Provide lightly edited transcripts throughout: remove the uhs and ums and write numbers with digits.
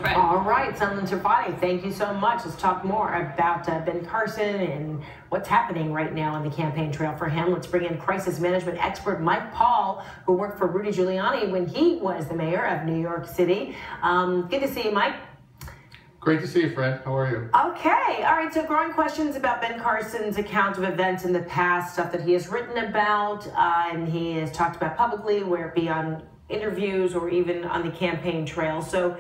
Fred. All right, Sunlen Serfaty, thank you so much. Let's talk more about Ben Carson and what's happening right now on the campaign trail for him. Let's bring in crisis management expert Mike Paul, who worked for Rudy Giuliani when he was the mayor of New York City. Good to see you, Mike. Great to see you, Fred. How are you? Okay. All right. So growing questions about Ben Carson's account of events in the past, stuff that he has written about and he has talked about publicly, where it be on interviews or even on the campaign trail. So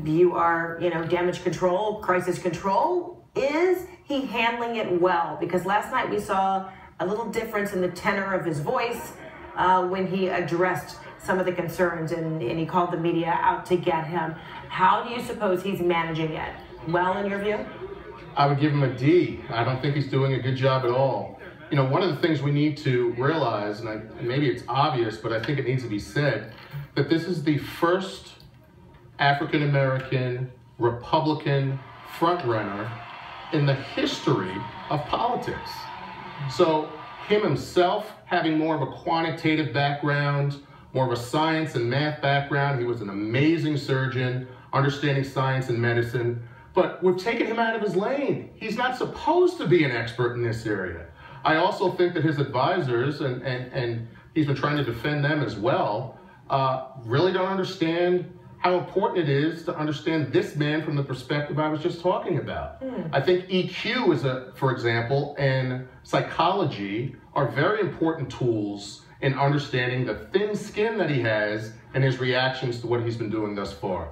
you are, damage control, crisis control. Is he handling it well? Because last night we saw a little difference in the tenor of his voice when he addressed some of the concerns and he called the media out to get him. How do you suppose he's managing it? Well, in your view? I would give him a D. I don't think he's doing a good job at all. One of the things we need to realize, and maybe it's obvious, but I think it needs to be said, that this is the first African-American Republican frontrunner in the history of politics. So him himself having more of a quantitative background, more of a science and math background. He was an amazing surgeon, understanding science and medicine, but we've taken him out of his lane. He's not supposed to be an expert in this area. I also think that his advisors, and he's been trying to defend them as well, really don't understand how important it is to understand this man from the perspective I was just talking about. I think EQ, for example, and psychology are very important tools in understanding the thin skin that he has and his reactions to what he's been doing thus far.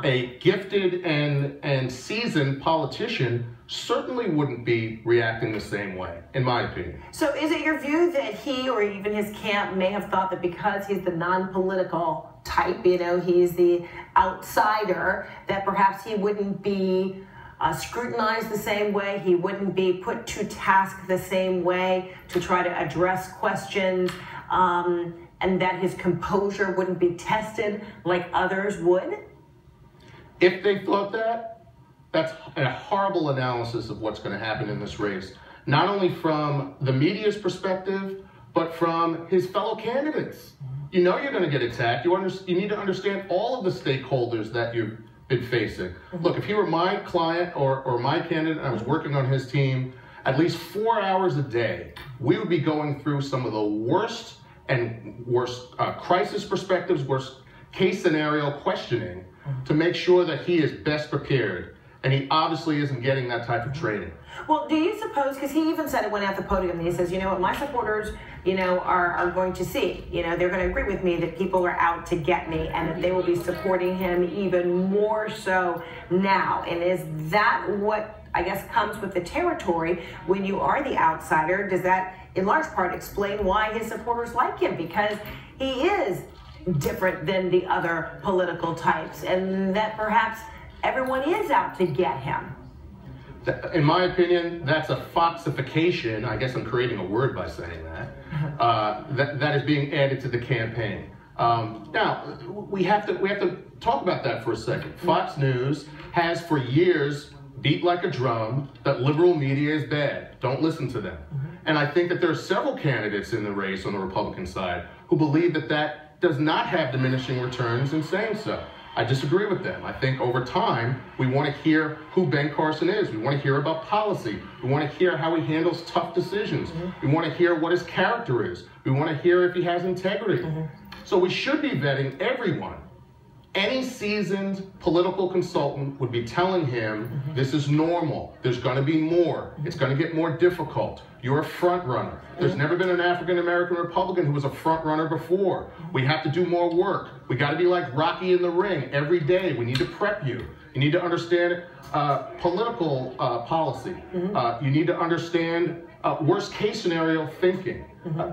A gifted and seasoned politician certainly wouldn't be reacting the same way, in my opinion. So is it your view that he or even his camp may have thought that because he's the non-political type, he's the outsider, that perhaps he wouldn't be scrutinized the same way, he wouldn't be put to task the same way to try to address questions, and that his composure wouldn't be tested like others would? If they thought that, that's a horrible analysis of what's going to happen in this race, not only from the media's perspective, but from his fellow candidates. You're going to get attacked. You need to understand all of the stakeholders that you've been facing. Look, if he were my client or my candidate and I was working on his team, at least 4 hours a day, we would be going through some of the worst crisis perspectives, worst case scenario questioning to make sure that he is best prepared. And he obviously isn't getting that type of training. Well, do you suppose, because he even said it when at the podium, and he says, what my supporters, are going to see, they're going to agree with me that people are out to get me and that they will be supporting him even more so now. And is that what, I guess, comes with the territory when you are the outsider? Does that, in large part, explain why his supporters like him? Because he is different than the other political types, and that perhaps everyone is out to get him. In my opinion, that's a foxification. I guess I'm creating a word by saying that. That is being added to the campaign. Now, we have to talk about that for a second. Fox News has for years beat like a drum that liberal media is bad. Don't listen to them. And I think that there are several candidates in the race on the Republican side who believe that does not have diminishing returns in saying so. I disagree with them. I think over time, we want to hear who Ben Carson is. We want to hear about policy. We want to hear how he handles tough decisions. We want to hear what his character is. We want to hear if he has integrity. So we should be vetting everyone. Any seasoned political consultant would be telling him, this is normal. There's going to be more. It's going to get more difficult. You're a front runner. There's never been an African-American Republican who was a front runner before. We have to do more work. We got to be like Rocky in the ring every day. We need to prep you. You need to understand political policy. You need to understand worst case scenario thinking.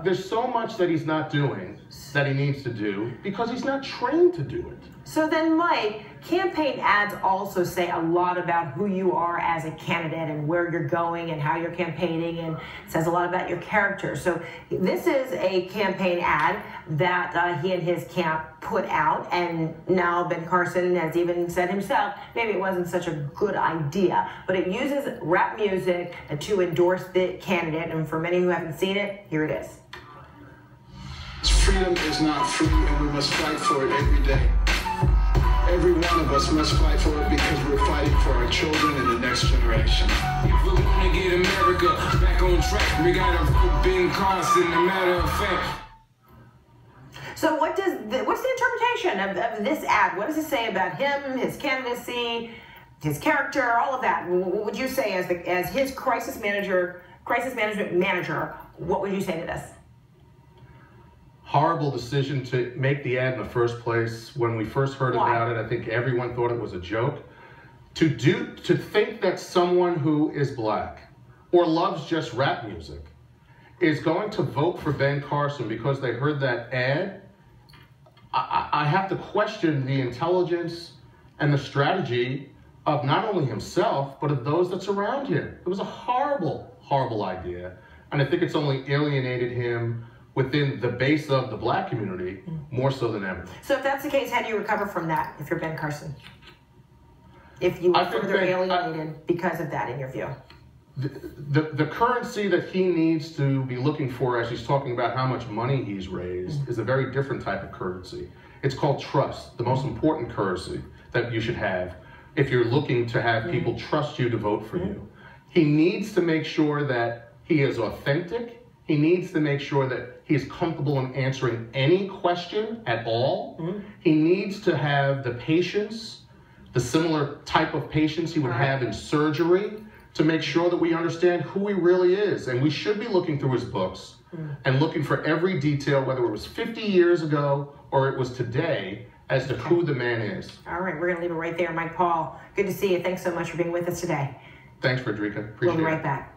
There's so much that he's not doing that he needs to do because he's not trained to do it. So then, Mike, campaign ads also say a lot about who you are as a candidate and where you're going and how you're campaigning, and says a lot about your character. So this is a campaign ad that he and his camp put out, and now Ben Carson has even said himself, maybe it wasn't such a good idea, but it uses rap music to endorse the candidate, and for many who haven't seen it, here it is. Freedom is not free, and we must fight for it every day. Every one of us must fight for it because we're fighting for our children and the next generation. If we want to get America back on track, we gotta vote Ben Carson, a matter of fact. So what's the interpretation of this ad? What does it say about him, his candidacy, his character, all of that? What would you say as his crisis management manager, what would you say to this? Horrible decision to make the ad in the first place. When we first heard about it, I think everyone thought it was a joke. To think that someone who is black or loves just rap music is going to vote for Ben Carson because they heard that ad, I have to question the intelligence and the strategy of not only himself, but of those that surround him. It was a horrible, horrible idea. And I think it's only alienated him within the base of the black community more so than ever. So if that's the case, how do you recover from that if you're Ben Carson? If you were further alienated because of that, in your view? The currency that he needs to be looking for as he's talking about how much money he's raised is a very different type of currency. It's called trust, the most important currency that you should have if you're looking to have people trust you to vote for you. He needs to make sure that he is authentic. He needs to make sure that he is comfortable in answering any question at all. He needs to have the patience, the similar type of patience he would have in surgery, to make sure that we understand who he really is. And we should be looking through his books and looking for every detail, whether it was 50 years ago or it was today, as to who the man is. All right, we're going to leave it right there. Mike Paul, good to see you. Thanks so much for being with us today. Thanks, Frederica. Appreciate it. We'll be right back.